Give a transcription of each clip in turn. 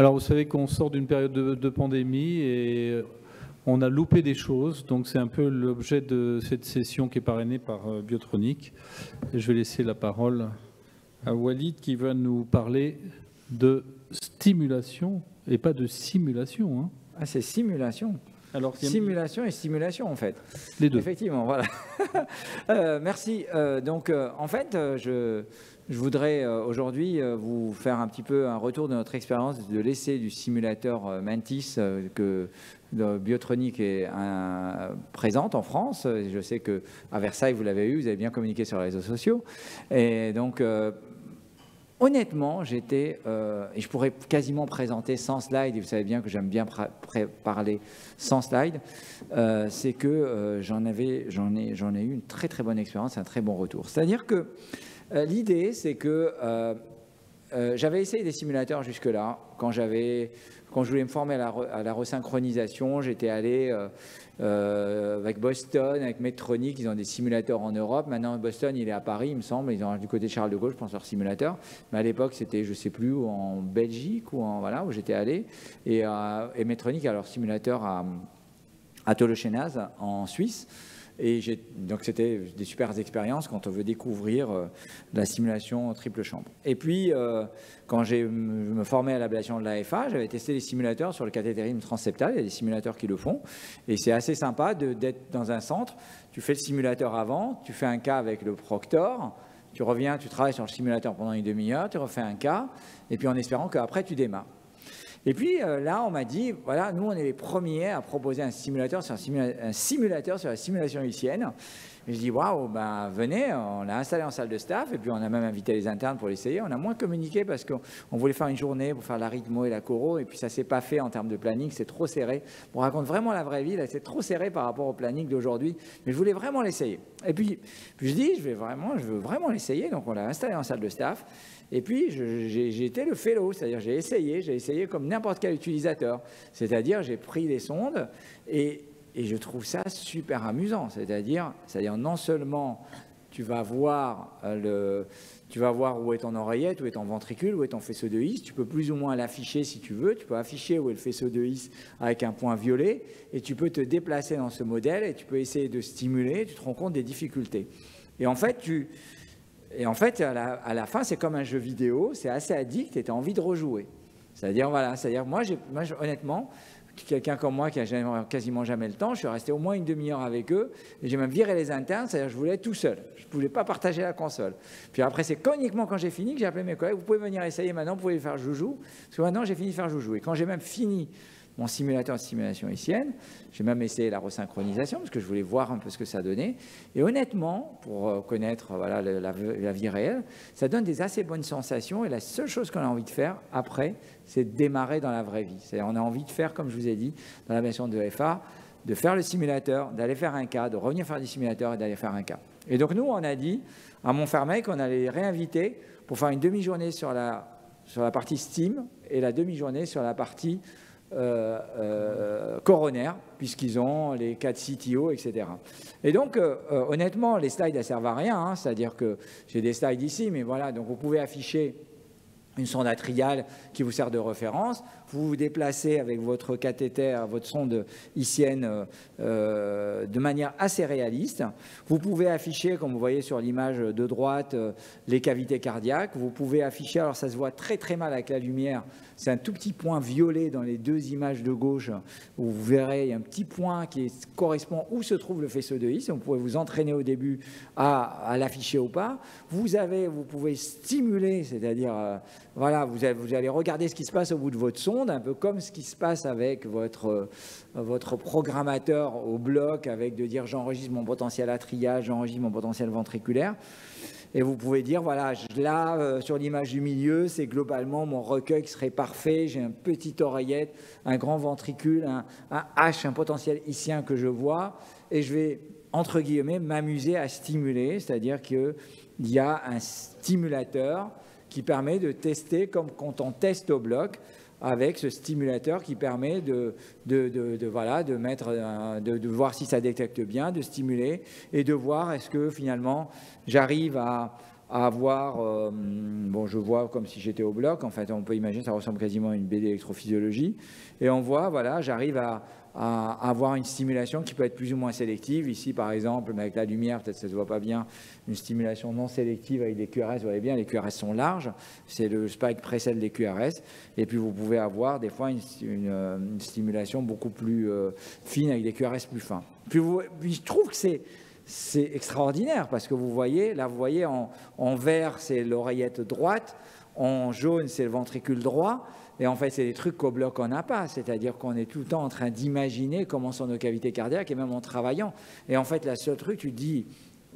Alors, vous savez qu'on sort d'une période de pandémie et on a loupé des choses. Donc, c'est un peu l'objet de cette session qui est parrainée par Biotronic. Et je vais laisser la parole à Walid qui va nous parler de stimulation et pas de simulation. Hein. Ah, c'est simulation. Alors, simulation et stimulation, en fait. Les deux. Effectivement, voilà. Merci. En fait, je voudrais aujourd'hui vous faire un petit peu un retour de notre expérience de l'essai du simulateur Mantis que Biotronic est présente en France. Je sais qu'à Versailles, vous l'avez eu, vous avez bien communiqué sur les réseaux sociaux. Et donc, honnêtement, et je pourrais quasiment présenter sans slide, et vous savez bien que j'aime bien parler sans slide, c'est que j'en ai eu une très très bonne expérience, un très bon retour. C'est-à-dire que l'idée, c'est que j'avais essayé des simulateurs jusque-là. Quand je voulais me former à la resynchronisation, j'étais allé avec Boston, avec Medtronic, ils ont des simulateurs en Europe. Maintenant, Boston, il est à Paris, il me semble. Ils ont du côté de Charles de Gaulle, je pense, leur simulateur. Mais à l'époque, c'était, je ne sais plus, en Belgique ou voilà, où j'étais allé. Et Medtronic a leur simulateur à Tolochenaz, en Suisse. Et donc, c'était des super expériences quand on veut découvrir la simulation triple chambre. Et puis, quand je me formais à l'ablation de l'AFA, j'avais testé les simulateurs sur le cathétérisme transseptal. Il y a des simulateurs qui le font. Et c'est assez sympa d'être dans un centre. Tu fais le simulateur avant, tu fais un cas avec le proctor, tu reviens, tu travailles sur le simulateur pendant une demi-heure, tu refais un cas, et puis en espérant qu'après, tu démarres. Et puis là, on m'a dit, voilà, nous, on est les premiers à proposer un simulateur sur la simulation hicsienne. Et je dis, waouh, ben venez, on l'a installé en salle de staff, et puis on a même invité les internes pour l'essayer. On a moins communiqué parce qu'on voulait faire une journée pour faire la rythmo et la choro, et puis ça ne s'est pas fait en termes de planning, c'est trop serré. On raconte vraiment la vraie vie, là, c'est trop serré par rapport au planning d'aujourd'hui, mais je voulais vraiment l'essayer. Et puis je dis, je veux vraiment l'essayer, donc on l'a installé en salle de staff. Et puis, j'ai été le fellow, c'est-à-dire j'ai essayé comme n'importe quel utilisateur. C'est-à-dire, j'ai pris les sondes et je trouve ça super amusant. C'est-à-dire non seulement tu vas voir où est ton oreillette, où est ton ventricule, où est ton faisceau de His. Tu peux plus ou moins l'afficher si tu veux. Tu peux afficher où est le faisceau de His avec un point violet et tu peux te déplacer dans ce modèle et tu peux essayer de stimuler. Tu te rends compte des difficultés. Et en fait, à la fin, c'est comme un jeu vidéo, c'est assez addict et tu as envie de rejouer. C'est-à-dire, voilà, moi, honnêtement, quelqu'un comme moi qui n'a quasiment jamais le temps, je suis resté au moins une demi-heure avec eux et j'ai même viré les internes, c'est-à-dire que je voulais être tout seul. Je ne voulais pas partager la console. Puis après, c'est uniquement quand j'ai fini que j'ai appelé mes collègues, vous pouvez venir essayer maintenant, vous pouvez faire joujou, parce que maintenant, j'ai fini de faire joujou. Et quand j'ai même fini mon simulateur de simulation hicsienne, j'ai même essayé la resynchronisation parce que je voulais voir un peu ce que ça donnait. Et honnêtement, pour connaître voilà, la vie réelle, ça donne des assez bonnes sensations. Et la seule chose qu'on a envie de faire après, c'est de démarrer dans la vraie vie. C'est-à-dire on a envie de faire, comme je vous ai dit, dans la version de FA, de faire le simulateur, d'aller faire un cas, de revenir faire du simulateur et d'aller faire un cas. Et donc nous, on a dit à Montfermeil qu'on allait les réinviter pour faire une demi-journée sur la partie Steam et la demi-journée sur la partie coronaire, puisqu'ils ont les 4 CTO, etc. Et donc, honnêtement, les slides ne servent à rien, hein, c'est-à-dire que j'ai des slides ici, mais voilà, donc vous pouvez afficher une sonde atriale qui vous sert de référence, vous vous déplacez avec votre cathéter, votre sonde hicsienne de manière assez réaliste. Vous pouvez afficher, comme vous voyez sur l'image de droite, les cavités cardiaques. Vous pouvez afficher, alors ça se voit très très mal avec la lumière, c'est un tout petit point violet dans les deux images de gauche, où vous verrez, il y a un petit point qui correspond où se trouve le faisceau de His. Vous pouvez vous entraîner au début à l'afficher ou pas. Vous pouvez stimuler, c'est-à-dire, voilà, vous allez regarder ce qui se passe au bout de votre sonde, un peu comme ce qui se passe avec votre programmateur au bloc, avec de dire j'enregistre mon potentiel atrial, j'enregistre mon potentiel ventriculaire. Et vous pouvez dire, voilà, là, sur l'image du milieu, c'est globalement mon recueil qui serait parfait. J'ai un petit oreillette, un grand ventricule, un H, un potentiel hissien que je vois. Et je vais, entre guillemets, m'amuser à stimuler. C'est-à-dire qu'il y a un stimulateur qui permet de tester comme quand on teste au bloc, avec ce stimulateur qui permet de voir si ça détecte bien, de stimuler et de voir est-ce que finalement j'arrive à à avoir, bon, je vois comme si j'étais au bloc, en fait, on peut imaginer, ça ressemble quasiment à une BD électrophysiologie, et on voit, voilà, j'arrive à avoir une stimulation qui peut être plus ou moins sélective. Ici, par exemple, avec la lumière, peut-être ça ne se voit pas bien, une stimulation non sélective avec des QRS, vous voyez bien, les QRS sont larges, c'est le spike précède les QRS, et puis vous pouvez avoir des fois une stimulation beaucoup plus fine avec des QRS plus fins. Puis je trouve que c'est extraordinaire parce que vous voyez, là vous voyez en vert c'est l'oreillette droite, en jaune c'est le ventricule droit, et en fait c'est des trucs qu'au bloc on n'a pas, c'est-à-dire qu'on est tout le temps en train d'imaginer comment sont nos cavités cardiaques et même en travaillant. Et en fait la seule truc, tu te dis,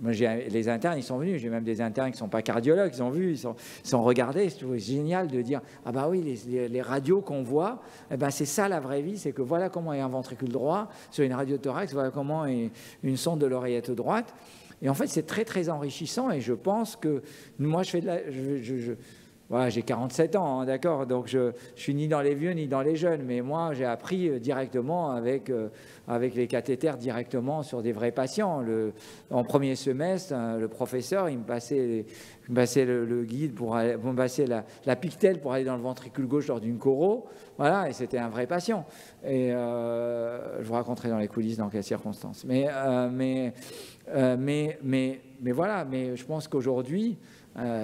moi, les internes, ils sont venus, j'ai même des internes qui ne sont pas cardiologues, ils ont vu, ils sont regardés, c'est génial de dire, ah bah oui, les radios qu'on voit, eh ben c'est ça la vraie vie, c'est que voilà comment est un ventricule droit, sur une radiothorax, voilà comment est une sonde de l'oreillette droite, et en fait c'est très très enrichissant, et je pense que, moi je fais de la... Voilà, j'ai 47 ans, hein, d'accord, donc je suis ni dans les vieux ni dans les jeunes, mais moi j'ai appris directement avec les cathéters directement sur des vrais patients. En premier semestre, le professeur, il me passait le guide pour me passer la pictelle pour aller dans le ventricule gauche lors d'une choro, voilà, et c'était un vrai patient. Et je vous raconterai dans les coulisses dans quelles circonstances. Mais voilà, mais je pense qu'aujourd'hui,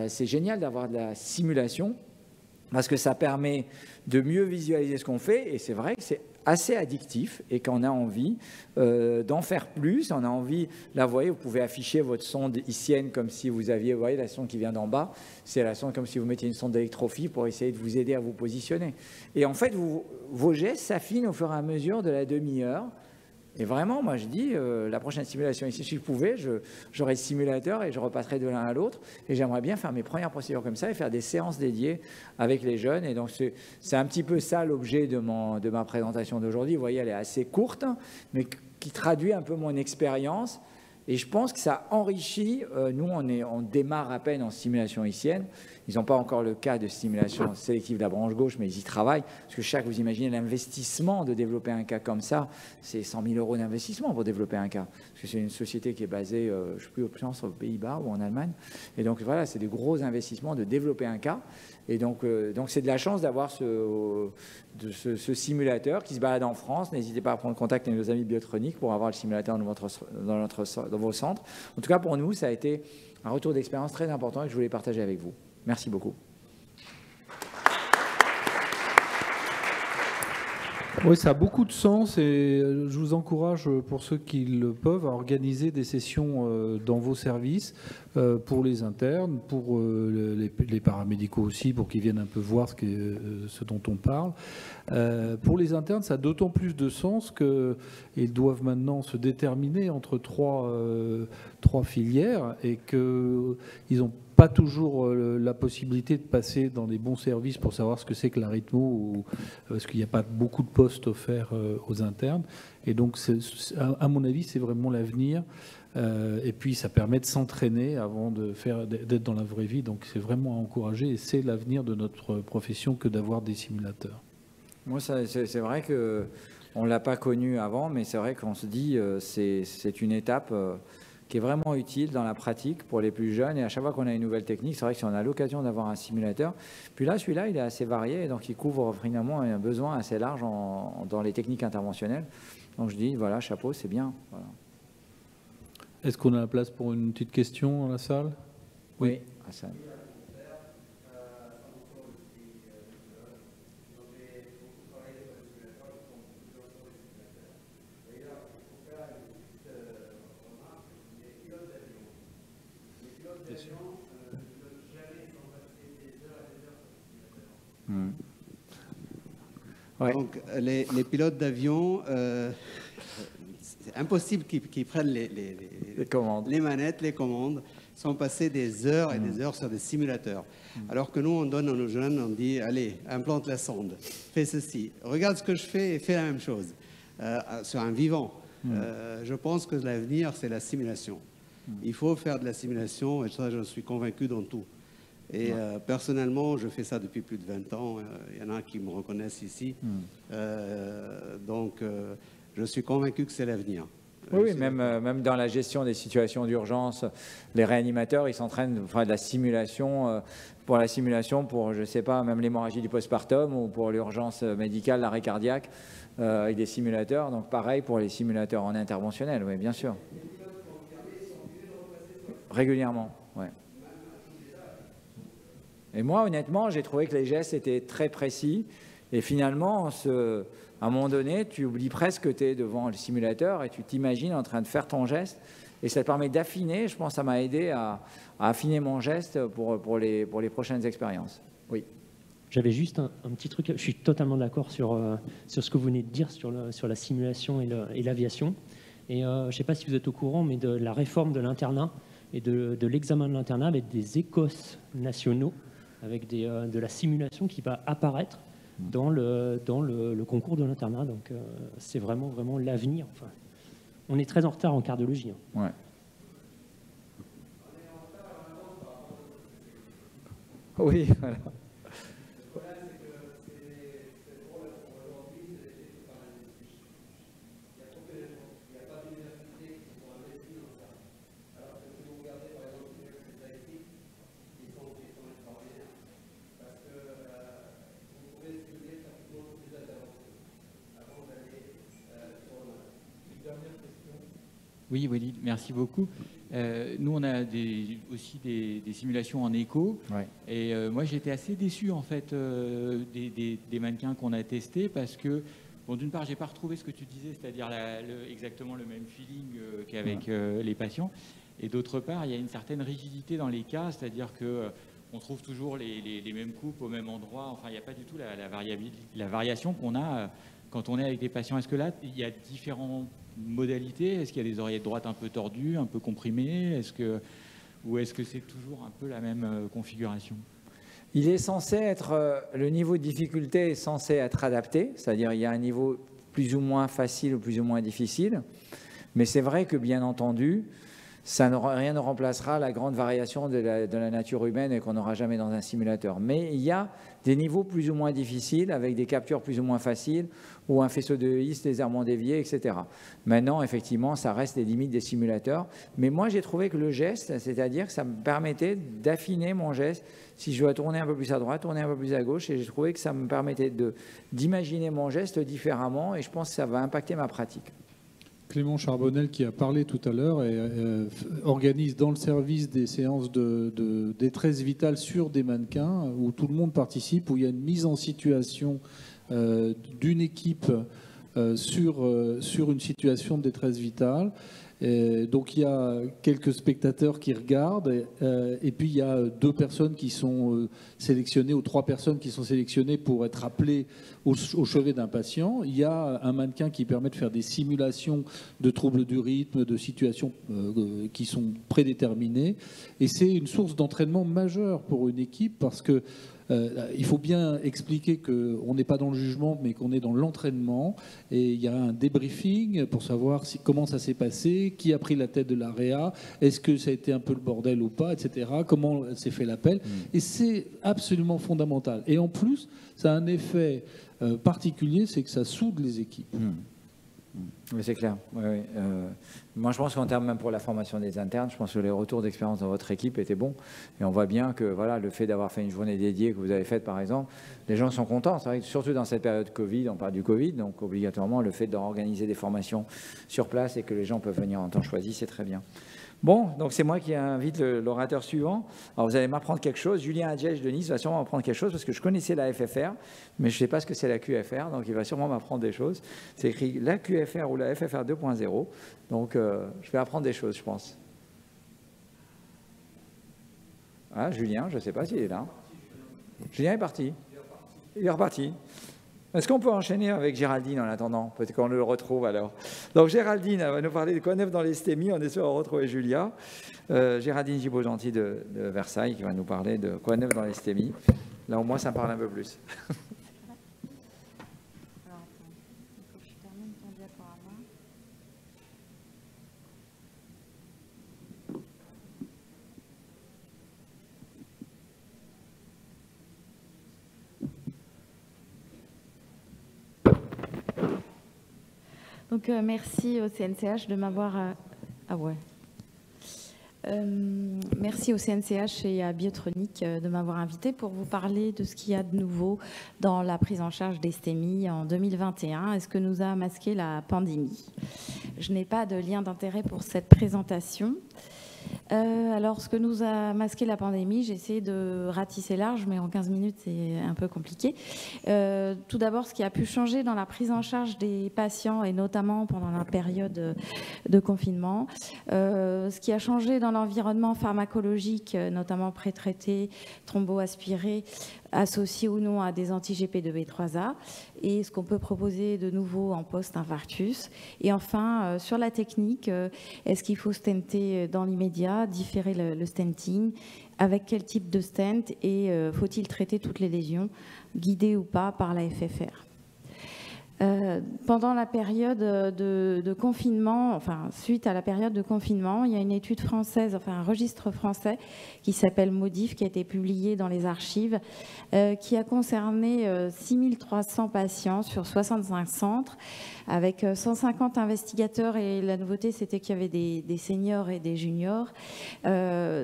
c'est génial d'avoir de la simulation parce que ça permet de mieux visualiser ce qu'on fait, et c'est vrai que c'est assez addictif et qu'on a envie d'en faire plus. On a envie, là vous voyez, vous pouvez afficher votre sonde ICN comme si vous aviez, vous voyez la sonde qui vient d'en bas, c'est la sonde comme si vous mettiez une sonde d'électrophie pour essayer de vous aider à vous positionner. Et en fait, vos gestes s'affinent au fur et à mesure de la demi-heure. Et vraiment, moi je dis, la prochaine simulation ici, si je pouvais, j'aurais le simulateur et je repasserais de l'un à l'autre. Et j'aimerais bien faire mes premières procédures comme ça et faire des séances dédiées avec les jeunes. Et donc c'est un petit peu ça l'objet de ma présentation d'aujourd'hui. Vous voyez, elle est assez courte, mais qui traduit un peu mon expérience. Et je pense que ça enrichit, nous on démarre à peine en simulation ICN, ils n'ont pas encore le cas de stimulation sélective de la branche gauche, mais ils y travaillent, parce que vous imaginez l'investissement de développer un cas comme ça, c'est 100 000 € d'investissement pour développer un cas, parce que c'est une société qui est basée, je ne sais plus, aux Pays-Bas ou en Allemagne, et donc voilà, c'est des gros investissements de développer un cas, et donc c'est de la chance d'avoir ce simulateur qui se balade en France. N'hésitez pas à prendre contact avec nos amis Biotronic pour avoir le simulateur dans vos centres. En tout cas, pour nous, ça a été un retour d'expérience très important et que je voulais partager avec vous. Merci beaucoup. Oui, ça a beaucoup de sens et je vous encourage, pour ceux qui le peuvent, à organiser des sessions dans vos services pour les internes, pour les paramédicaux aussi, pour qu'ils viennent un peu voir ce dont on parle. Pour les internes, ça a d'autant plus de sens qu'ils doivent maintenant se déterminer entre trois filières et qu'ils n'ont pas toujours la possibilité de passer dans des bons services pour savoir ce que c'est que l'arythmo, parce qu'il n'y a pas beaucoup de postes offerts aux internes. Et donc, à mon avis, c'est vraiment l'avenir. Et puis, ça permet de s'entraîner avant d'être dans la vraie vie. Donc, c'est vraiment à encourager. Et c'est l'avenir de notre profession que d'avoir des simulateurs. Moi, c'est vrai qu'on ne l'a pas connu avant, mais c'est vrai qu'on se dit c'est une étape qui est vraiment utile dans la pratique pour les plus jeunes. Et à chaque fois qu'on a une nouvelle technique, c'est vrai que si on a l'occasion d'avoir un simulateur, puis là, celui-là, il est assez varié, donc il couvre finalement un besoin assez large dans les techniques interventionnelles. Donc je dis, voilà, chapeau, c'est bien. Voilà. Est-ce qu'on a la place pour une petite question dans la salle? Oui, Hassan. Ouais. Donc, les pilotes d'avion, c'est impossible qu'ils prennent les manettes, les commandes, sont passés des heures et des heures sur des simulateurs. Alors que nous, on donne à nos jeunes, on dit, allez, implante la sonde, fais ceci, regarde ce que je fais et fais la même chose sur un vivant. Je pense que l'avenir, c'est la simulation. Il faut faire de la simulation, et ça, je suis convaincu dans tout. Et personnellement, je fais ça depuis plus de 20 ans. Il y en a qui me reconnaissent ici. Donc, je suis convaincu que c'est l'avenir. Oui, même dans la gestion des situations d'urgence, les réanimateurs, ils s'entraînent à faire de la simulation, pour, je ne sais pas, même l'hémorragie du postpartum ou pour l'urgence médicale, l'arrêt cardiaque, avec des simulateurs. Donc pareil pour les simulateurs en interventionnel, oui, bien sûr. Régulièrement, oui. Et moi, honnêtement, j'ai trouvé que les gestes étaient très précis. Et finalement, à un moment donné, tu oublies presque que tu es devant le simulateur et tu t'imagines en train de faire ton geste. Et ça te permet d'affiner. Je pense que ça m'a aidé à affiner mon geste pour les prochaines expériences. Oui. J'avais juste un petit truc. Je suis totalement d'accord sur ce que vous venez de dire sur la simulation et l'aviation. Et je ne sais pas si vous êtes au courant, mais de la réforme de l'internat et de l'examen de l'internat avec des écosses nationaux, avec de la simulation qui va apparaître dans le concours de l'internat. Donc, c'est vraiment l'avenir. Enfin, on est très en retard en cardiologie. Ouais. Oui, voilà. Oui, Walid, merci beaucoup. Nous, on a aussi des simulations en écho. Ouais. Et moi, j'étais assez déçu, en fait, des mannequins qu'on a testés parce que, bon, d'une part, je n'ai pas retrouvé ce que tu disais, c'est-à-dire exactement le même feeling qu'avec les patients. Et d'autre part, il y a une certaine rigidité dans les cas, c'est-à-dire qu'on trouve toujours les mêmes coupes au même endroit. Enfin, il n'y a pas du tout la variation qu'on a quand on est avec des patients. Est-ce que là, il y a différentes modalités? Est-ce qu'il y a des oreillettes droites un peu tordues, un peu comprimées? Ou est-ce que c'est toujours un peu la même configuration? Il est censé être, le niveau de difficulté est censé être adapté, c'est-à-dire il y a un niveau plus ou moins facile ou plus ou moins difficile, mais c'est vrai que bien entendu, rien ne remplacera la grande variation de la nature humaine et qu'on n'aura jamais dans un simulateur. Mais il y a des niveaux plus ou moins difficiles, avec des captures plus ou moins faciles, ou un faisceau de His légèrement dévié, etc. Maintenant, effectivement, ça reste les limites des simulateurs. Mais moi, j'ai trouvé que le geste, c'est-à-dire que ça me permettait d'affiner mon geste. Si je dois tourner un peu plus à droite, tourner un peu plus à gauche, et j'ai trouvé que ça me permettait d'imaginer mon geste différemment, et je pense que ça va impacter ma pratique. Clément Charbonnel, qui a parlé tout à l'heure, organise dans le service des séances de détresse vitale sur des mannequins où tout le monde participe, où il y a une mise en situation d'une équipe sur une situation de détresse vitale. Donc il y a quelques spectateurs qui regardent et puis il y a 2 personnes qui sont sélectionnées ou 3 personnes qui sont sélectionnées pour être appelées au chevet d'un patient. Il y a un mannequin qui permet de faire des simulations de troubles du rythme, de situations qui sont prédéterminées. Et c'est une source d'entraînement majeure pour une équipe parce que il faut bien expliquer qu'on n'est pas dans le jugement, mais qu'on est dans l'entraînement. Et il y a un débriefing pour savoir comment ça s'est passé, qui a pris la tête de la réa, est-ce que ça a été un peu le bordel ou pas, etc. Comment s'est fait l'appel. Et c'est absolument fondamental. Et en plus, ça a un effet particulier, c'est que ça soude les équipes. Oui, c'est clair. Oui. Moi, je pense qu'en termes même pour la formation des internes, je pense que les retours d'expérience dans votre équipe étaient bons. Et on voit bien que voilà, le fait d'avoir fait une journée dédiée que vous avez faite, par exemple, les gens sont contents. C'est vrai que surtout dans cette période Covid, on parle du Covid, donc obligatoirement, le fait d'organiser des formations sur place et que les gens peuvent venir en temps choisi, c'est très bien. Bon, donc c'est moi qui invite l'orateur suivant. Alors vous allez m'apprendre quelque chose. Julien Adjège de Nice va sûrement m'apprendre quelque chose parce que je connaissais la FFR, mais je ne sais pas ce que c'est la QFR, donc il va sûrement m'apprendre des choses. C'est écrit la QFR ou la FFR 2.0, donc je vais apprendre des choses, je pense. Ah, Julien, je ne sais pas s'il est là. Julien est parti. Il est reparti. Est-ce qu'on peut enchaîner avec Géraldine en attendant? Peut-être qu'on le retrouve alors. Donc Géraldine va nous parler de quoi neuf dans l'hystémie. On est sûr de retrouver Julia. Géraldine Gibaud-Gentil de Versailles qui va nous parler de quoi neuf dans l'hystémie. Là au moins ça me parle un peu plus. Donc, merci au CNCH de m'avoir... merci au CNCH et à Biotronic de m'avoir invité pour vous parler de ce qu'il y a de nouveau dans la prise en charge des STEMI en 2021 et ce que nous a masqué la pandémie. Je n'ai pas de lien d'intérêt pour cette présentation. Alors, ce que nous a masqué la pandémie, j'ai essayé de ratisser large, mais en 15 minutes, c'est un peu compliqué. Tout d'abord, ce qui a pu changer dans la prise en charge des patients, et notamment pendant la période de confinement, ce qui a changé dans l'environnement pharmacologique, notamment pré-traité, thromboaspiré, associé ou non à des anti-GP2B3A, et ce qu'on peut proposer de nouveau en post-infarctus. Et enfin, sur la technique, est-ce qu'il faut stenter dans l'immédiat, différer le stenting, avec quel type de stent, et faut-il traiter toutes les lésions, guidées ou pas par la FFR? Pendant la période de confinement, enfin suite à la période de confinement, il y a une étude française, enfin un registre français qui s'appelle MODIF, qui a été publié dans les archives, qui a concerné 6300 patients sur 65 centres, avec 150 investigateurs, et la nouveauté c'était qu'il y avait des seniors et des juniors,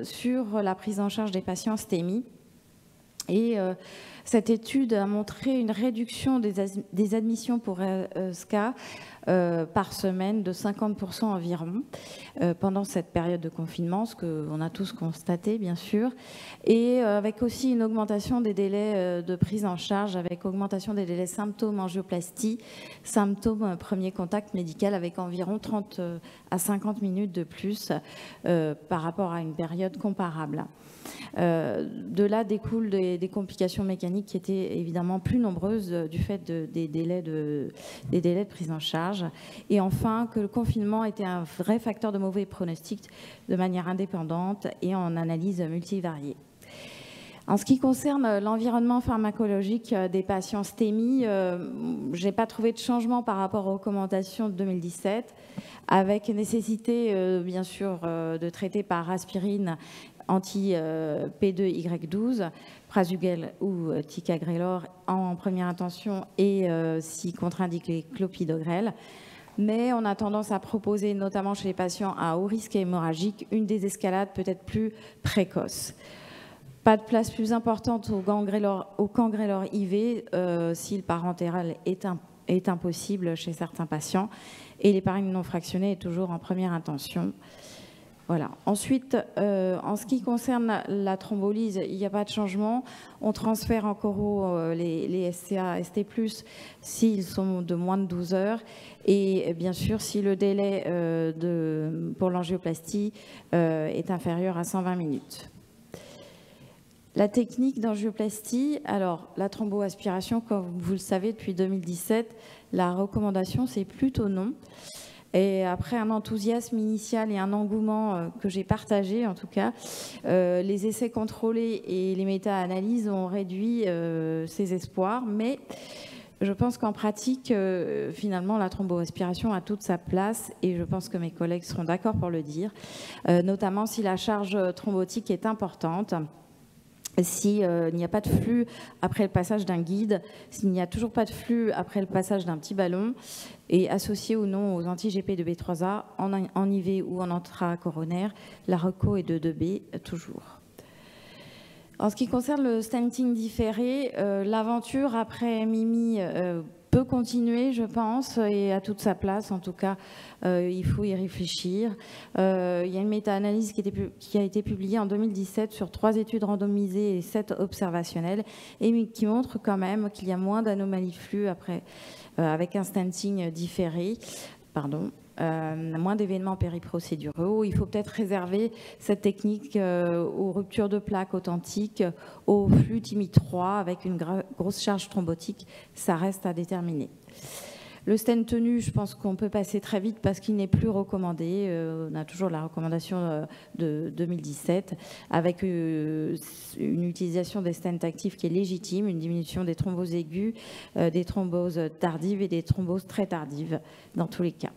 sur la prise en charge des patients STEMI. Et cette étude a montré une réduction des admissions pour SCA par semaine de 50% environ pendant cette période de confinement, ce qu'on a tous constaté bien sûr, et avec aussi une augmentation des délais de prise en charge, avec augmentation des délais symptômes angioplastie, symptômes premier contact médical, avec environ 30 à 50 minutes de plus par rapport à une période comparable. De là découlent des complications mécaniques qui étaient évidemment plus nombreuses du fait des délais de prise en charge. Et enfin, que le confinement était un vrai facteur de mauvais pronostic de manière indépendante et en analyse multivariée. En ce qui concerne l'environnement pharmacologique des patients STEMI, je n'ai pas trouvé de changement par rapport aux recommandations de 2017, avec nécessité, bien sûr, de traiter par aspirine anti-P2Y12, Prasugrel ou Ticagrelor en première intention, et si contre-indiqué, clopidogrel. Mais on a tendance à proposer, notamment chez les patients à haut risque hémorragique, une désescalade peut-être plus précoce. Pas de place plus importante au cangrelor IV si le parentéral est impossible chez certains patients, et l'héparine non fractionnée est toujours en première intention. Voilà. Ensuite, en ce qui concerne la thrombolyse, il n'y a pas de changement. On transfère en choro les SCA, ST+, s'ils sont de moins de 12 heures. Et bien sûr, si le délai pour l'angioplastie est inférieur à 120 minutes. La technique d'angioplastie, alors la thromboaspiration, comme vous le savez, depuis 2017, la recommandation, c'est plutôt non. Et après un enthousiasme initial et un engouement que j'ai partagé, en tout cas, les essais contrôlés et les méta-analyses ont réduit ces espoirs. Mais je pense qu'en pratique, finalement, la thromboaspiration a toute sa place, et je pense que mes collègues seront d'accord pour le dire, notamment si la charge thrombotique est importante. S'il n'y a pas de flux après le passage d'un guide, s'il n'y a toujours pas de flux après le passage d'un petit ballon, et associé ou non aux anti-GP2B3A en IV ou en intracoronaire, la reco est de 2B toujours. En ce qui concerne le stenting différé, l'aventure après Mimi peut continuer, je pense, et à toute sa place. En tout cas, il faut y réfléchir. Il y a une méta-analyse qui a été publiée en 2017 sur 3 études randomisées et 7 observationnelles, et qui montre quand même qu'il y a moins d'anomalies de flux après, avec un stenting différé. Moins d'événements périprocéduraux. Il faut peut-être réserver cette technique aux ruptures de plaques authentiques, au flux TIMI 3 avec une grosse charge thrombotique. Ça reste à déterminer. Le stent tenu, je pense qu'on peut passer très vite parce qu'il n'est plus recommandé. On a toujours la recommandation de 2017 avec une utilisation des stents actifs qui est légitime, une diminution des thromboses aiguës, des thromboses tardives et des thromboses très tardives dans tous les cas.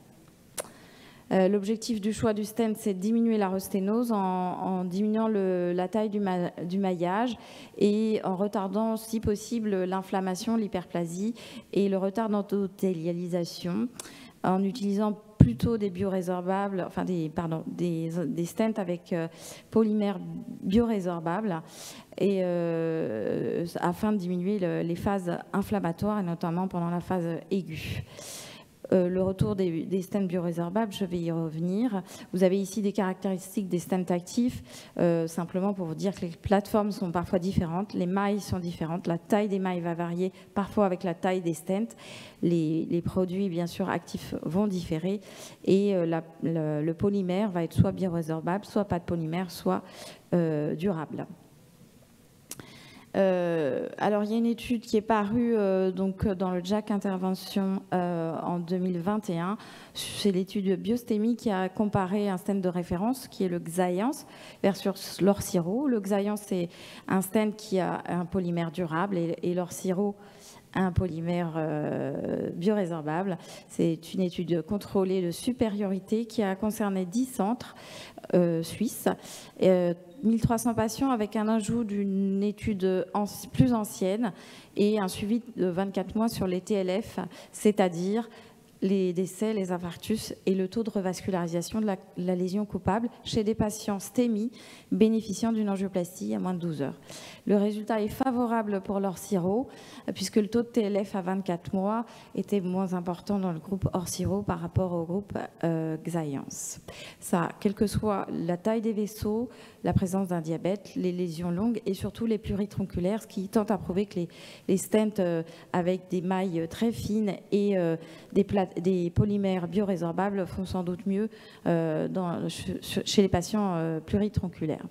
L'objectif du choix du stent, c'est de diminuer la resténose en diminuant la taille du maillage et en retardant, si possible, l'inflammation, l'hyperplasie et le retard d'endothélialisation. en utilisant plutôt des biorésorbables, enfin des stents avec polymères biorésorbables, et afin de diminuer les phases inflammatoires, et notamment pendant la phase aiguë. Le retour des stents biorésorbables, je vais y revenir. Vous avez ici des caractéristiques des stents actifs, simplement pour vous dire que les plateformes sont parfois différentes, les mailles sont différentes, la taille des mailles va varier parfois avec la taille des stents, les produits bien sûr actifs vont différer, et le polymère va être soit biorésorbable, soit pas de polymère, soit durable. Alors, il y a une étude qui est parue donc, dans le JACC Intervention en 2021. C'est l'étude Biostémie qui a comparé un stent de référence qui est le Xience versus l'Orsiro. Le Xience, c'est un stent qui a un polymère durable et l'Orsiro un polymère biorésorbable. C'est une étude contrôlée de supériorité qui a concerné 10 centres suisses. 1300 patients avec un ajout d'une étude plus ancienne et un suivi de 24 mois sur les TLF, c'est-à-dire les décès, les infarctus et le taux de revascularisation de la lésion coupable chez des patients STEMI bénéficiant d'une angioplastie à moins de 12 heures. Le résultat est favorable pour l'Orsiro, puisque le taux de TLF à 24 mois était moins important dans le groupe Orsiro par rapport au groupe Xience. Ça, quelle que soit la taille des vaisseaux, la présence d'un diabète, les lésions longues et surtout les pluritronculaires, ce qui tente à prouver que les stents avec des mailles très fines et des polymères biorésorbables font sans doute mieux chez les patients pluritronculaires.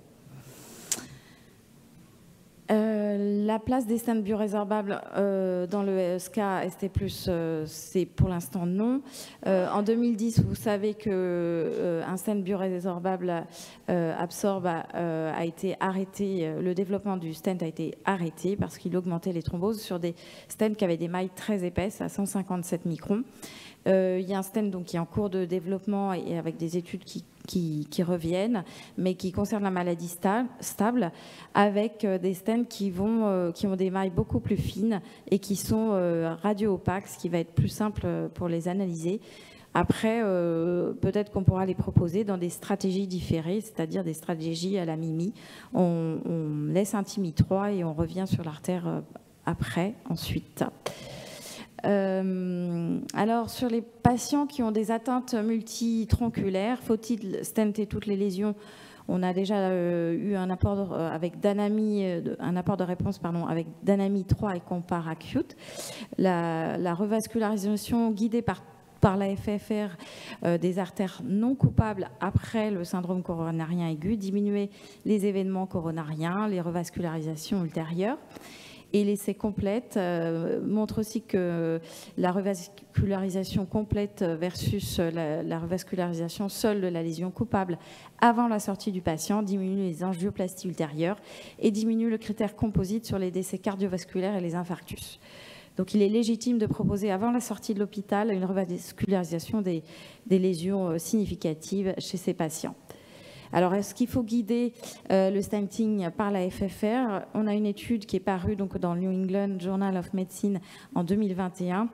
La place des stents biorésorbables dans le SK ST+, c'est pour l'instant non. En 2010, vous savez qu'un stent biorésorbable absorbe a été arrêté, le développement du stent a été arrêté parce qu'il augmentait les thromboses sur des stents qui avaient des mailles très épaisses à 157 microns. Il y a un stent donc, qui est en cours de développement et avec des études qui reviennent, mais qui concernent la maladie stable, avec des stents qui ont des mailles beaucoup plus fines et qui sont radio-opaques, ce qui va être plus simple pour les analyser. Après, peut-être qu'on pourra les proposer dans des stratégies différées, c'est-à-dire des stratégies à la Mimi. On laisse un TIMI 3 et on revient sur l'artère après, ensuite. Alors, sur les patients qui ont des atteintes multitronculaires, faut-il stenter toutes les lésions? On a déjà eu un apport avec un apport de réponse avec Danami 3 et Compare Acute. La revascularisation guidée par la FFR des artères non coupables après le syndrome coronarien aigu, diminuer les événements coronariens, les revascularisations ultérieures. Et l'essai complète montre aussi que la revascularisation complète versus la revascularisation seule de la lésion coupable avant la sortie du patient diminue les angioplasties ultérieures et diminue le critère composite sur les décès cardiovasculaires et les infarctus. Donc il est légitime de proposer avant la sortie de l'hôpital une revascularisation des lésions significatives chez ces patients. Alors, est-ce qu'il faut guider le stenting par la FFR? On a une étude qui est parue donc, dans le New England Journal of Medicine en 2021,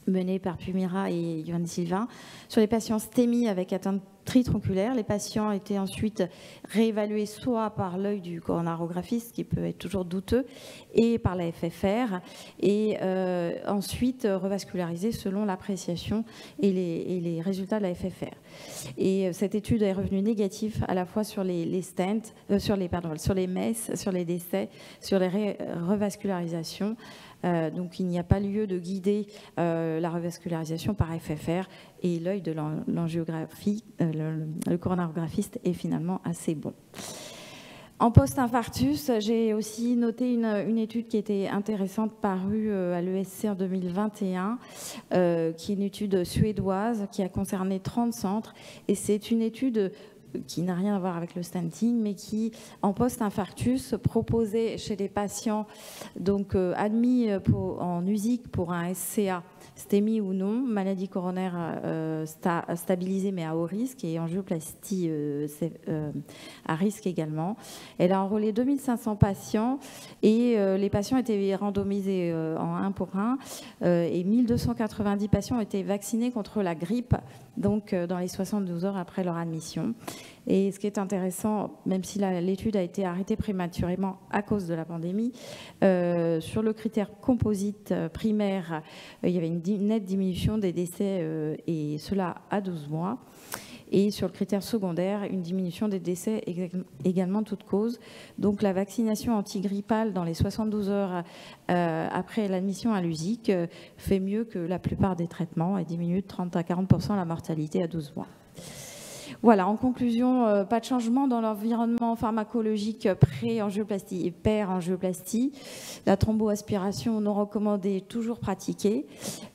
menée par Pumira et Johan Sylvain, sur les patients STEMI avec atteinte tritronculaire. Les patients étaient ensuite réévalués soit par l'œil du coronarographiste, qui peut être toujours douteux, et par la FFR, et ensuite revascularisés selon l'appréciation et les résultats de la FFR. Et cette étude est revenue négative à la fois sur les stents, sur les messes, sur les décès, sur les revascularisations. Donc il n'y a pas lieu de guider la revascularisation par FFR et l'œil de l'angiographie, le coronarographiste est finalement assez bon. En post-infarctus, j'ai aussi noté une étude qui était intéressante parue à l'ESC en 2021, qui est une étude suédoise qui a concerné 30 centres et c'est une étude qui n'a rien à voir avec le stenting, mais qui, en post-infarctus, proposait chez des patients donc, admis en USIC pour un SCA STEMI ou non, maladie coronaire stabilisée mais à haut risque, et angioplastie à risque également. Elle a enrôlé 2500 patients et les patients étaient randomisés en 1 pour 1 et 1290 patients ont été vaccinés contre la grippe, donc dans les 72 heures après leur admission. Et ce qui est intéressant, même si l'étude a été arrêtée prématurément à cause de la pandémie, sur le critère composite primaire, il y avait une nette diminution des décès, et cela à 12 mois. Et sur le critère secondaire, une diminution des décès également toute cause. Donc la vaccination antigrippale dans les 72 heures après l'admission à l'USIC fait mieux que la plupart des traitements et diminue de 30 à 40% la mortalité à 12 mois. Voilà, en conclusion, pas de changement dans l'environnement pharmacologique pré-angioplastie et per-angioplastie. La thromboaspiration non recommandée, toujours pratiquée.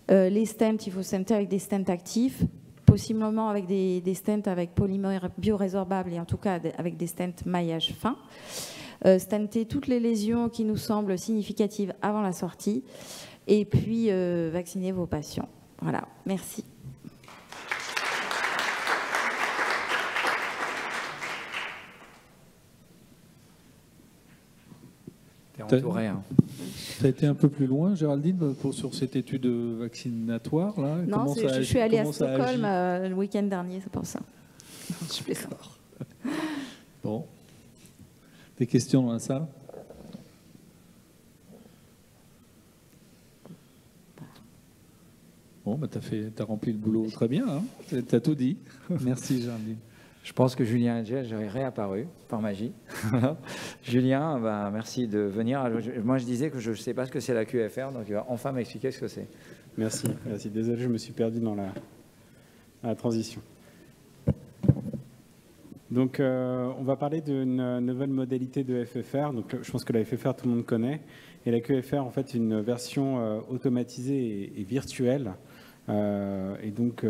Les stents, il faut stenter avec des stents actifs, possiblement avec des stents avec polymère biorésorbables et en tout cas avec des stents maillage fin. Stenter toutes les lésions qui nous semblent significatives avant la sortie. Et puis, vacciner vos patients. Voilà, merci. Entouré, hein. Tu as été un peu plus loin, Géraldine, sur cette étude vaccinatoire là. Non, je suis allée à Stockholm le week-end dernier, c'est pour ça. Je plaisante. Bon. Des questions dans la salle? Bon, bah, tu as rempli le boulot très bien, hein. Tu as tout dit. Merci, Géraldine. Je pense que Julien Edgel est réapparu par magie. Julien, bah, merci de venir. Moi, je disais que je ne sais pas ce que c'est la QFR, donc il va enfin m'expliquer ce que c'est. Merci. Désolé, je me suis perdu dans la transition. Donc, on va parler d'une nouvelle modalité de FFR. Donc, je pense que la FFR, tout le monde connaît. Et la QFR, en fait, une version automatisée et virtuelle. Et donc,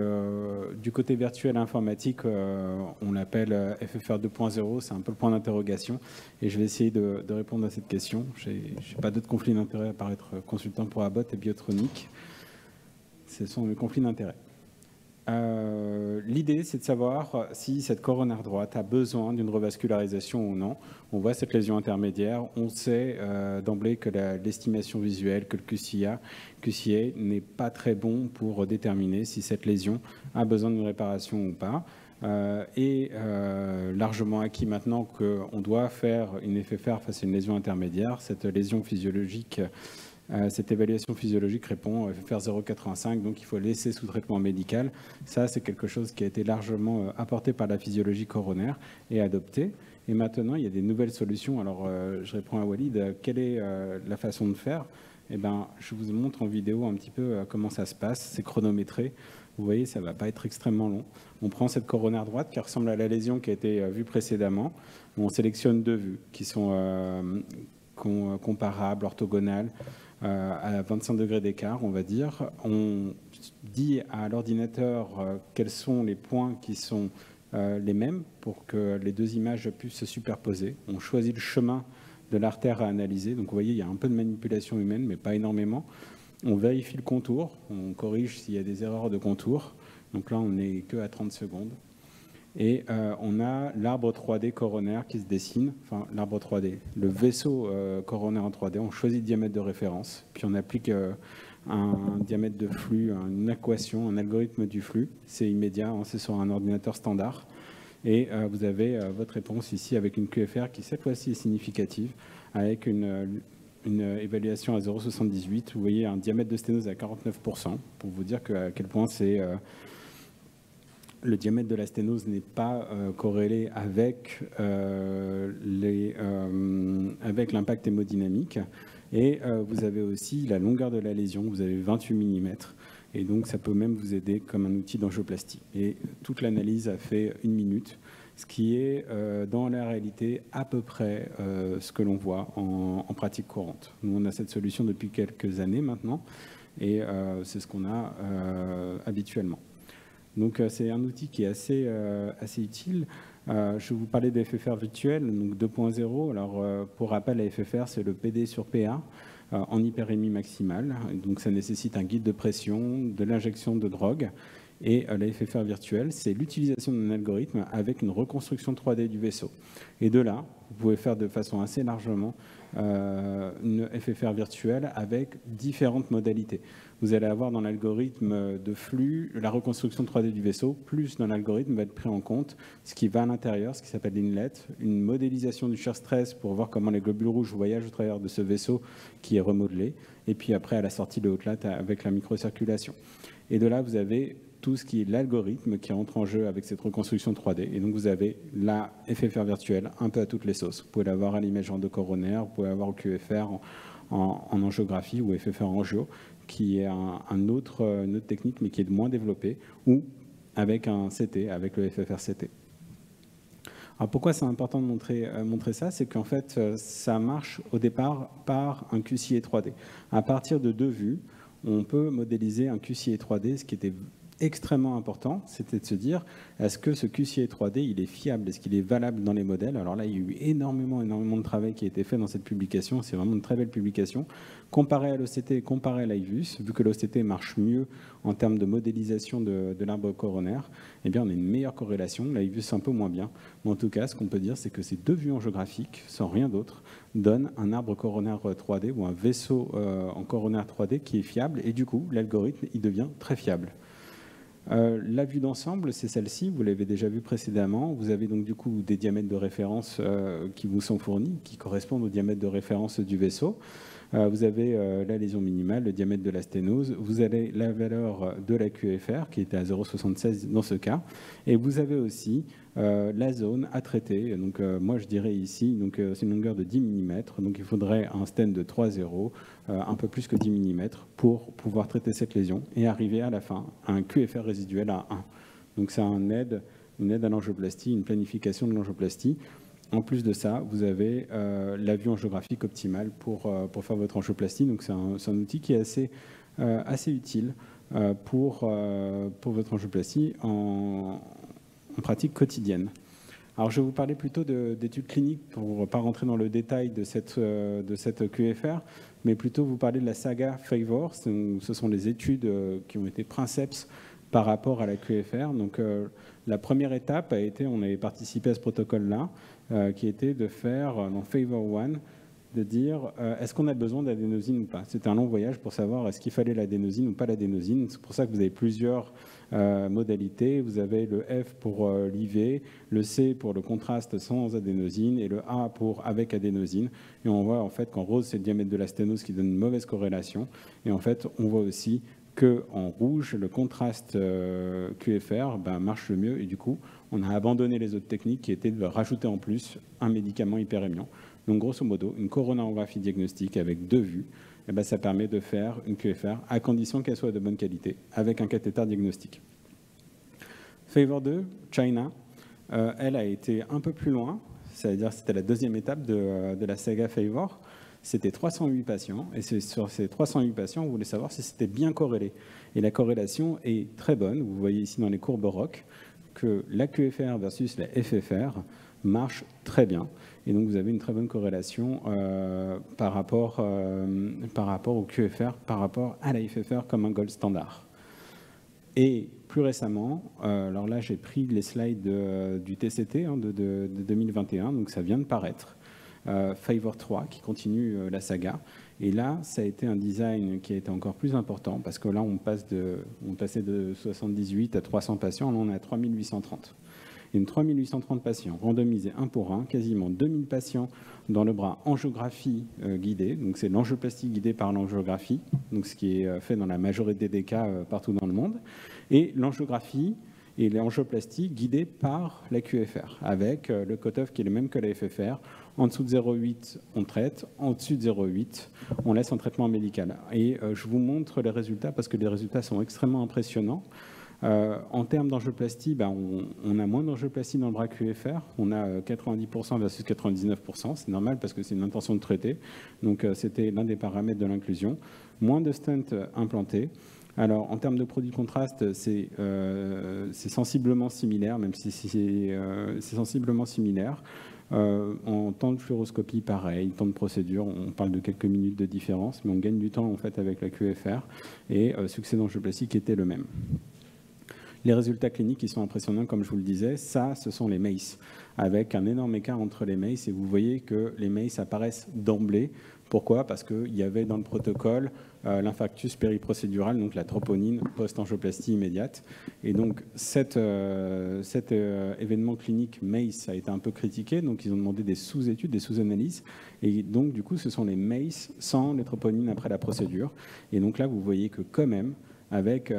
du côté virtuel informatique, on l'appelle FFR 2.0, c'est un peu le point d'interrogation. Et je vais essayer de répondre à cette question. Je n'ai pas d'autres conflits d'intérêt à part être consultant pour Abbott et Biotronic. Ce sont mes conflits d'intérêt. L'idée, c'est de savoir si cette coronaire droite a besoin d'une revascularisation ou non. On voit cette lésion intermédiaire. On sait d'emblée que l'estimation visuelle, que le QCA n'est pas très bon pour déterminer si cette lésion a besoin d'une réparation ou pas. Largement acquis maintenant qu'on doit faire une FFR face à une lésion intermédiaire. Cette lésion physiologique, cette évaluation physiologique répond FFR 0,85, donc il faut laisser sous traitement médical. Ça, c'est quelque chose qui a été largement apporté par la physiologie coronaire et adopté. Et maintenant, il y a des nouvelles solutions. Alors, je réponds à Walid. Quelle est la façon de faire? Eh ben, je vous montre en vidéo un petit peu comment ça se passe. C'est chronométré. Vous voyez, ça ne va pas être extrêmement long. On prend cette coronaire droite qui ressemble à la lésion qui a été vue précédemment. On sélectionne deux vues qui sont comparables, orthogonales, à 25 degrés d'écart, on va dire. On dit à l'ordinateur quels sont les points qui sont les mêmes pour que les deux images puissent se superposer. On choisit le chemin de l'artère à analyser. Donc vous voyez, il y a un peu de manipulation humaine, mais pas énormément. On vérifie le contour, on corrige s'il y a des erreurs de contour. Donc là, on n'est que à 30 secondes. Et on a l'arbre 3D coronaire qui se dessine, enfin l'arbre 3D, le vaisseau coronaire en 3D. On choisit le diamètre de référence, puis on applique un diamètre de flux, une équation, un algorithme du flux. C'est immédiat, c'est sur un ordinateur standard. Et vous avez votre réponse ici avec une QFR qui cette fois-ci est significative, avec une évaluation à 0,78. Vous voyez un diamètre de sténose à 49%, pour vous dire à quel point c'est... le diamètre de la sténose n'est pas corrélé avec l'impact hémodynamique. Et vous avez aussi la longueur de la lésion, vous avez 28 mm. Et donc, ça peut même vous aider comme un outil d'angioplastie. Et toute l'analyse a fait 1 minute, ce qui est, dans la réalité, à peu près ce que l'on voit en pratique courante. Nous, on a cette solution depuis quelques années maintenant, et c'est ce qu'on a habituellement. Donc, c'est un outil qui est assez utile. Je vais vous parler des FFR virtuels, donc 2.0. Alors, pour rappel, la FFR, c'est le PD sur PA. en hyperémie maximale. Donc ça nécessite un guide de pression, de l'injection de drogue. Et la FFR virtuelle, c'est l'utilisation d'un algorithme avec une reconstruction 3D du vaisseau. Et de là, vous pouvez faire de façon assez largement une FFR virtuelle avec différentes modalités. Vous allez avoir dans l'algorithme de flux la reconstruction 3D du vaisseau, plus dans l'algorithme va être pris en compte ce qui va à l'intérieur, ce qui s'appelle l'inlet, une modélisation du shear stress pour voir comment les globules rouges voyagent au travers de ce vaisseau qui est remodelé, et puis après à la sortie de haute-latte avec la microcirculation. Et de là, vous avez tout ce qui est l'algorithme qui entre en jeu avec cette reconstruction 3D. Et donc, vous avez la FFR virtuelle un peu à toutes les sauces. Vous pouvez l'avoir à l'image endocoronaire, vous pouvez l'avoir au QFR en angiographie ou FFR angio, qui est une autre technique, mais qui est de moins développée, ou avec un CT, avec le FFR CT. Alors, pourquoi c'est important de montrer ça? C'est qu'en fait, ça marche au départ par un QCIA 3D. À partir de 2 vues, on peut modéliser un QCIA 3D, ce qui était extrêmement important, c'était de se dire, est-ce que ce QCIA 3D, il est fiable? Est-ce qu'il est valable dans les modèles? Alors là, il y a eu énormément de travail qui a été fait dans cette publication. C'est vraiment une très belle publication. Comparé à l'OCT, comparé à l'IVUS, vu que l'OCT marche mieux en termes de modélisation de l'arbre coronaire, eh bien, on a une meilleure corrélation. L'IVUS, un peu moins bien. Mais en tout cas, ce qu'on peut dire, c'est que ces 2 vues angiographiques, sans rien d'autre, donnent un arbre coronaire 3D ou un vaisseau en coronaire 3D qui est fiable. Et du coup, l'algorithme, il devient très fiable. La vue d'ensemble, c'est celle-ci, vous l'avez déjà vu précédemment. Vous avez donc du coup des diamètres de référence qui vous sont fournis, qui correspondent au diamètre de référence du vaisseau. Vous avez la lésion minimale, le diamètre de la sténose, vous avez la valeur de la QFR qui était à 0,76 dans ce cas, et vous avez aussi la zone à traiter. Donc moi je dirais ici, donc c'est une longueur de 10 mm, donc il faudrait un stent de 3,0, un peu plus que 10 mm pour pouvoir traiter cette lésion et arriver à la fin à un QFR résiduel à 1. Donc c'est une aide à l'angioplastie, une planification de l'angioplastie. En plus de ça, vous avez la vue angiographique optimale pour faire votre angioplastie. Donc c'est un outil qui est assez utile pour votre angioplastie en pratique quotidienne. Alors je vais vous parler plutôt d'études cliniques pour ne pas rentrer dans le détail de cette QFR, mais plutôt vous parler de la saga FAVOR. Ce sont les études qui ont été princeps par rapport à la QFR. Donc la première étape a été, on avait participé à ce protocole-là, qui était de faire dans FAVOR 1, de dire est-ce qu'on a besoin d'adénosine ou pas. C'était un long voyage pour savoir est-ce qu'il fallait l'adénosine ou pas l'adénosine. C'est pour ça que vous avez plusieurs modalités. Vous avez le F pour l'IV, le C pour le contraste sans adénosine et le A pour avec adénosine. Et on voit en fait qu'en rose, c'est le diamètre de la sténose qui donne une mauvaise corrélation. Et en fait, on voit aussi qu'en rouge, le contraste QFR marche le mieux. Et du coup, on a abandonné les autres techniques qui étaient de rajouter en plus un médicament hyperémiant. Donc, grosso modo, une coronarographie diagnostique avec 2 vues, ça permet de faire une QFR à condition qu'elle soit de bonne qualité, avec un cathéter diagnostique. FAVOR 2, China, elle a été un peu plus loin, c'est-à-dire c'était la 2e étape de la saga FAVOR. C'était 308 patients, et sur ces 308 patients, on voulait savoir si c'était bien corrélé. Et la corrélation est très bonne. Vous voyez ici dans les courbes ROC que la QFR versus la FFR marche très bien. Et donc, vous avez une très bonne corrélation par rapport au QFR, par rapport à la FFR comme un gold standard. Et plus récemment, alors là, j'ai pris les slides du TCT de 2021, donc ça vient de paraître. FAVOR 3 qui continue la saga. Et là, ça a été un design qui a été encore plus important parce que là, on passait de 78 à 300 patients, là, on est à 3830. Et 3830 patients randomisés 1 pour 1, quasiment 2000 patients dans le bras angiographie guidée. Donc, c'est l'angioplastie guidée par l'angiographie, donc ce qui est fait dans la majorité des cas partout dans le monde. Et l'angiographie et l'angioplastie guidée par la QFR, avec le cutoff qui est le même que la FFR. En dessous de 0,8, on traite. En dessus de 0,8, on laisse un traitement médical. Et je vous montre les résultats parce que les résultats sont extrêmement impressionnants. En termes d'angioplastie, on a moins d'angioplastie dans le bras QFR. On a 90% versus 99%. C'est normal parce que c'est une intention de traiter. Donc, c'était l'un des paramètres de l'inclusion. Moins de stents implantés. Alors, en termes de produits de contraste, c'est sensiblement similaire, même si c'est sensiblement similaire. En temps de fluoroscopie, pareil, temps de procédure, on parle de quelques minutes de différence, mais on gagne du temps en fait avec la QFR, et succès d'angioplastie qui était le même. Les résultats cliniques qui sont impressionnants, comme je vous le disais, ça, ce sont les MACE, avec un énorme écart entre les MACE, et vous voyez que les MACE apparaissent d'emblée. Pourquoi? Parce qu'il y avait dans le protocole l'infarctus périprocédural, donc la troponine post-angioplastie immédiate. Et donc cet événement clinique MACE a été un peu critiqué, donc ils ont demandé des sous-études, des sous-analyses. Et donc du coup, ce sont les MACE sans les troponines après la procédure. Et donc là, vous voyez que quand même, avec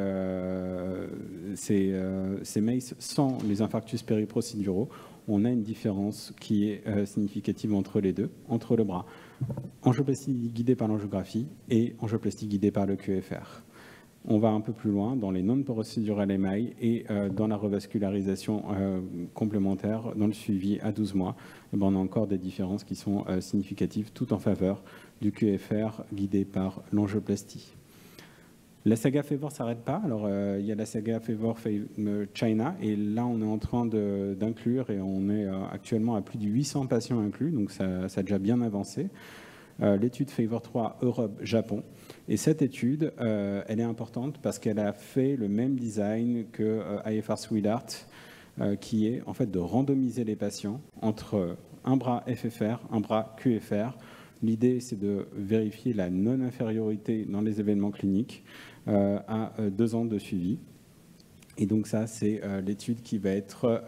ces MACE sans les infarctus périprocéduraux, on a une différence qui est significative entre les deux, entre le bras. Angioplastie guidée par l'angiographie et angioplastie guidée par le QFR. On va un peu plus loin dans les non-procédurales émail et dans la revascularisation complémentaire, dans le suivi à 12 mois. Et ben, on a encore des différences qui sont significatives, tout en faveur du QFR guidé par l'angioplastie. La saga FAVOR ne s'arrête pas. Alors, il y a la saga FAVOR China, et là, on est en train d'inclure, et on est actuellement à plus de 800 patients inclus, donc ça a déjà bien avancé. L'étude FAVOR 3 Europe-Japon. Et cette étude, elle est importante parce qu'elle a fait le même design que IFR Sweetheart, qui est en fait de randomiser les patients entre un bras FFR, un bras QFR. L'idée, c'est de vérifier la non-infériorité dans les événements cliniques à 2 ans de suivi. Et donc ça, c'est l'étude qui va être,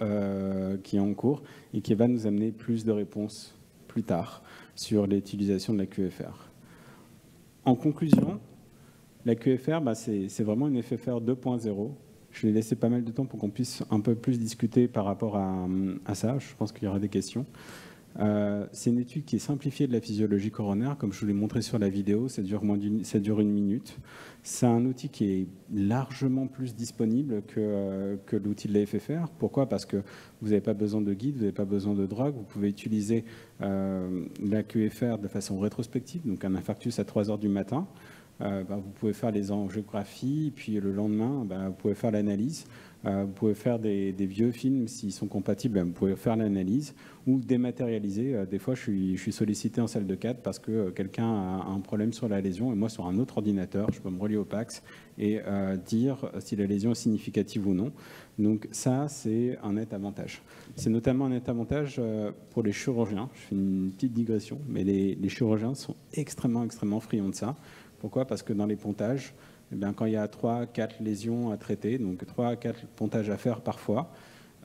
qui est en cours et qui va nous amener plus de réponses plus tard sur l'utilisation de la QFR. En conclusion, la QFR, c'est vraiment une FFR 2.0. Je vais laisser pas mal de temps pour qu'on puisse un peu plus discuter par rapport à ça. Je pense qu'il y aura des questions. C'est une étude qui est simplifiée de la physiologie coronaire, comme je vous l'ai montré sur la vidéo, ça dure 1 minute. C'est un outil qui est largement plus disponible que l'outil de la FFR. Pourquoi? Parce que vous n'avez pas besoin de guide, vous n'avez pas besoin de drogue, vous pouvez utiliser la QFR de façon rétrospective, donc un infarctus à 3 heures du matin. Vous pouvez faire les angiographies, puis le lendemain, vous pouvez faire l'analyse. Vous pouvez faire des vieux films, s'ils sont compatibles, vous pouvez faire l'analyse ou dématérialiser. Des fois, je suis sollicité en salle de 4 parce que quelqu'un a un problème sur la lésion et moi, sur un autre ordinateur, je peux me relier au PACS et dire si la lésion est significative ou non. Donc ça, c'est un net avantage. C'est notamment un net avantage pour les chirurgiens. Je fais une petite digression, mais les chirurgiens sont extrêmement friands de ça. Pourquoi? Parce que dans les pontages, quand il y a 3-4 lésions à traiter, donc 3-4 pontages à faire parfois,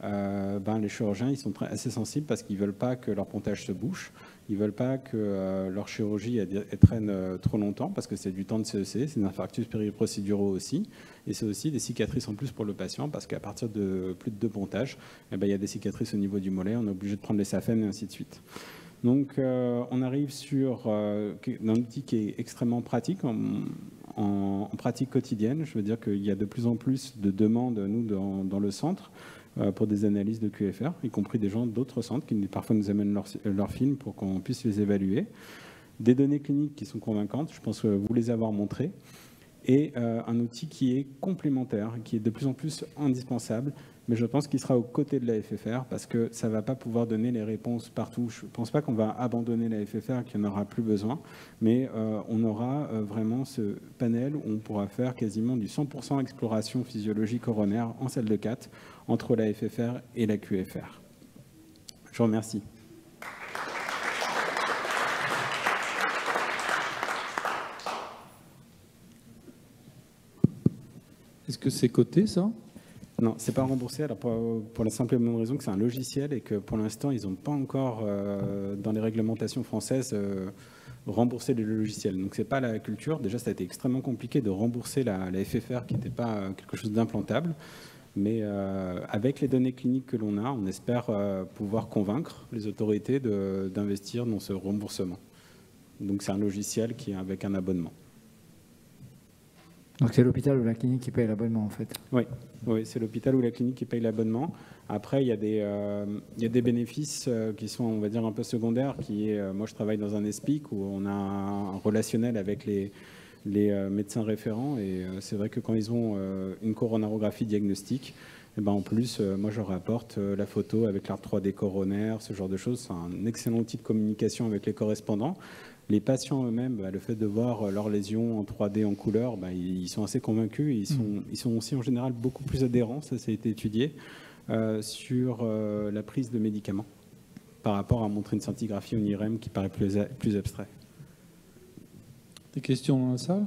les chirurgiens ils sont assez sensibles parce qu'ils ne veulent pas que leur pontage se bouche, ils ne veulent pas que leur chirurgie elle traîne trop longtemps parce que c'est du temps de CEC, c'est des infarctus périprocéduraux aussi, et c'est aussi des cicatrices en plus pour le patient parce qu'à partir de plus de 2 pontages, il y a des cicatrices au niveau du mollet, on est obligé de prendre les SAFEN et ainsi de suite. Donc on arrive sur un outil qui est extrêmement pratique en pratique quotidienne. Je veux dire qu'il y a de plus en plus de demandes, nous, dans le centre, pour des analyses de QFR, y compris des gens d'autres centres qui parfois nous amènent leurs films pour qu'on puisse les évaluer. Des données cliniques qui sont convaincantes, je pense vous les avoir montrées, et un outil qui est complémentaire, qui est de plus en plus indispensable, mais je pense qu'il sera aux côtés de la FFR parce que ça ne va pas pouvoir donner les réponses partout. Je ne pense pas qu'on va abandonner la FFR, qu'il n'y en aura plus besoin, mais on aura vraiment ce panel où on pourra faire quasiment du 100% exploration physiologique coronaire en salle de 4 entre la FFR et la QFR. Je vous remercie. Est-ce que c'est coté, ça ? Non, c'est pas remboursé. Alors pour la simple et bonne raison que c'est un logiciel et que pour l'instant ils n'ont pas encore dans les réglementations françaises remboursé les logiciels. Donc c'est pas la culture. Déjà ça a été extrêmement compliqué de rembourser la FFR qui n'était pas quelque chose d'implantable. Mais avec les données cliniques que l'on a, on espère pouvoir convaincre les autorités d'investir dans ce remboursement. Donc c'est un logiciel qui est avec un abonnement. Donc c'est l'hôpital ou la clinique qui paye l'abonnement en fait? Oui, c'est l'hôpital ou la clinique qui paye l'abonnement. Après, il y a des bénéfices qui sont, on va dire, un peu secondaires. Moi, je travaille dans un ESPIC où on a un relationnel avec les les médecins référents. Et c'est vrai que quand ils ont une coronarographie diagnostique, et ben en plus, moi je leur apporte la photo avec l'art 3D coronaire, ce genre de choses. C'est un excellent outil de communication avec les correspondants. Les patients eux-mêmes, le fait de voir leurs lésions en 3D en couleur, ils sont assez convaincus. Et ils sont aussi en général beaucoup plus adhérents, ça a été étudié, sur la prise de médicaments par rapport à montrer une scintigraphie ou une IRM qui paraît plus abstrait. Des questions dans la salle?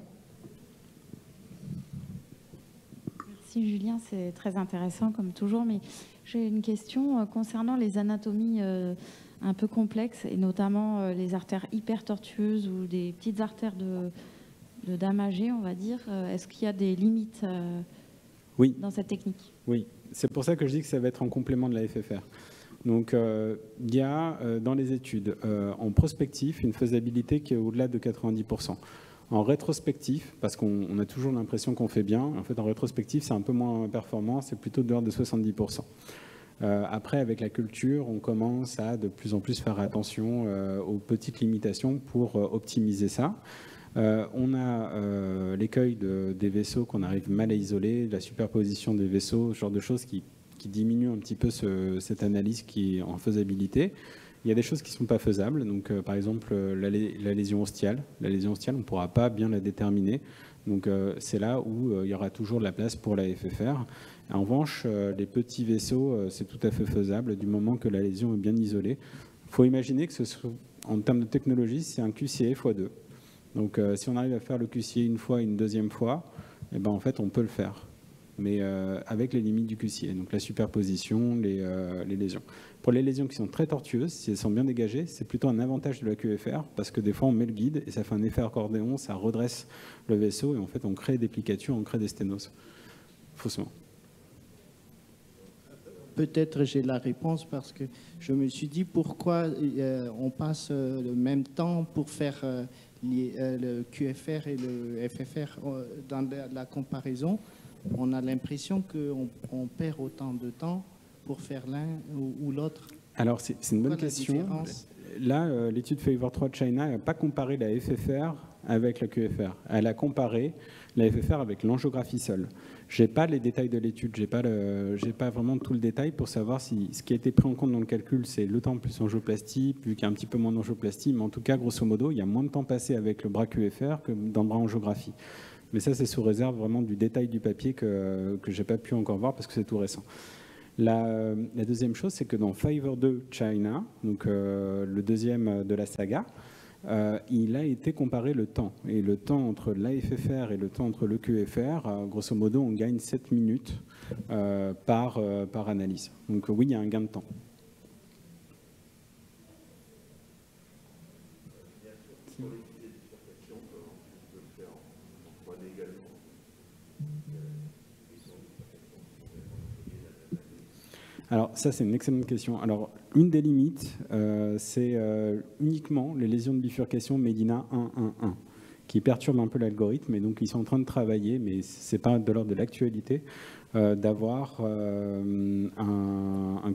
Merci Julien, c'est très intéressant comme toujours, mais j'ai une question concernant les anatomies un peu complexes et notamment les artères hyper tortueuses ou des petites artères de dames âgées, on va dire. Est-ce qu'il y a des limites oui. dans cette technique? Oui, c'est pour ça que je dis que ça va être en complément de la FFR. Donc, il y a dans les études en prospectif une faisabilité qui est au-delà de 90%. En rétrospectif, parce qu'on a toujours l'impression qu'on fait bien, en fait, en rétrospectif, c'est un peu moins performant, c'est plutôt de l'ordre de 70%. Après, avec la culture, on commence à de plus en plus faire attention aux petites limitations pour optimiser ça. On a l'écueil des vaisseaux qu'on arrive mal à isoler, la superposition des vaisseaux, ce genre de choses qui diminue un petit peu cette analyse qui est en faisabilité. Il y a des choses qui ne sont pas faisables. Donc, par exemple, la lésion ostiale. La lésion ostiale, on ne pourra pas bien la déterminer. Donc, c'est là où il y aura toujours de la place pour la FFR. En revanche, les petits vaisseaux, c'est tout à fait faisable du moment que la lésion est bien isolée. Il faut imaginer que en termes de technologie, c'est un QCA x2. Donc, si on arrive à faire le QCA une fois, une deuxième fois, eh ben, en fait, on peut le faire. Mais avec les limites du QCA, donc la superposition, les lésions. Pour les lésions qui sont très tortueuses, si elles sont bien dégagées, c'est plutôt un avantage de la QFR, parce que des fois on met le guide et ça fait un effet accordéon, ça redresse le vaisseau et en fait on crée des plicatures, on crée des sténoses, faussement. Peut-être j'ai la réponse parce que je me suis dit pourquoi on passe le même temps pour faire le QFR et le FFR dans la comparaison. On a l'impression qu'on perd autant de temps pour faire l'un ou l'autre. Alors, c'est une bonne question. Là, l'étude Favor 3 de China n'a pas comparé la FFR avec la QFR. Elle a comparé la FFR avec l'angiographie seule. Je n'ai pas les détails de l'étude, je n'ai pas vraiment tout le détail pour savoir si ce qui a été pris en compte dans le calcul, c'est le temps plus angioplastie, plus qu'il y a un petit peu moins d'angioplastie, mais en tout cas, grosso modo, il y a moins de temps passé avec le bras QFR que dans le bras angiographie. Mais ça, c'est sous réserve vraiment du détail du papier que je n'ai pas pu encore voir parce que c'est tout récent. La deuxième chose, c'est que dans Favor 2 China, donc le deuxième de la saga, il a été comparé le temps. Et le temps entre l'AFFR et le temps entre le QFR, grosso modo, on gagne 7 minutes par analyse. Donc oui, il y a un gain de temps. Alors ça, c'est une excellente question. Alors, une des limites, c'est uniquement les lésions de bifurcation Medina 1-1-1, qui perturbent un peu l'algorithme. Et donc, ils sont en train de travailler, mais ce n'est pas de l'ordre de l'actualité, d'avoir un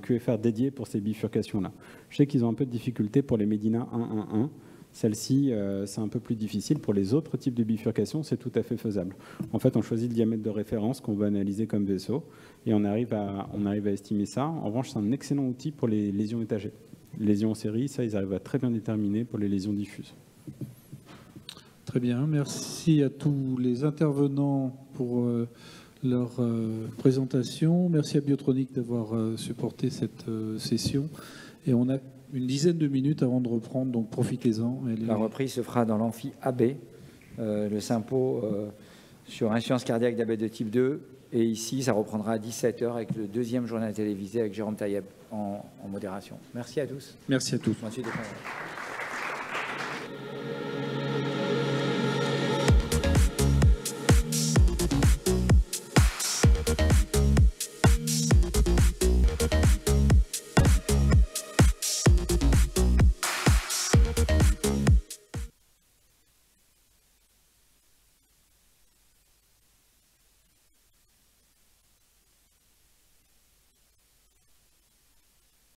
QFR dédié pour ces bifurcations-là. Je sais qu'ils ont un peu de difficulté pour les Medina 1-1-1. Celle-ci, c'est un peu plus difficile. Pour les autres types de bifurcation, c'est tout à fait faisable. En fait, on choisit le diamètre de référence qu'on va analyser comme vaisseau et on arrive à estimer ça. En revanche, c'est un excellent outil pour les lésions étagées. Les lésions en série, ça, ils arrivent à très bien déterminer pour les lésions diffuses. Très bien. Merci à tous les intervenants pour leur présentation. Merci à Biotronic d'avoir supporté cette session. Et on a une dizaine de minutes avant de reprendre, donc profitez-en. La reprise se fera dans l'amphi AB, le Sympo sur insuffisance cardiaque diabète de type 2. Et ici, ça reprendra à 17h avec le deuxième journal télévisé avec Jérôme Taïeb en modération. Merci à tous. Merci à tous. Merci.